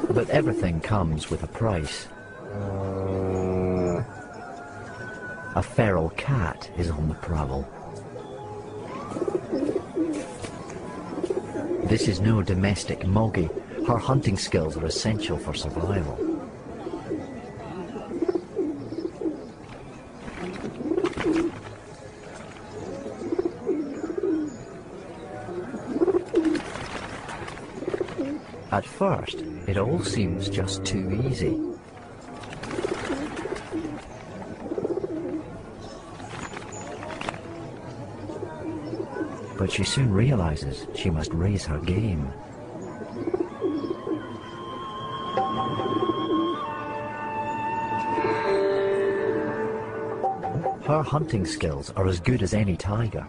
But everything comes with a price. A feral cat is on the prowl. This is no domestic moggy. Her hunting skills are essential for survival. At first, it all seems just too easy. But she soon realizes she must raise her game. Her hunting skills are as good as any tiger.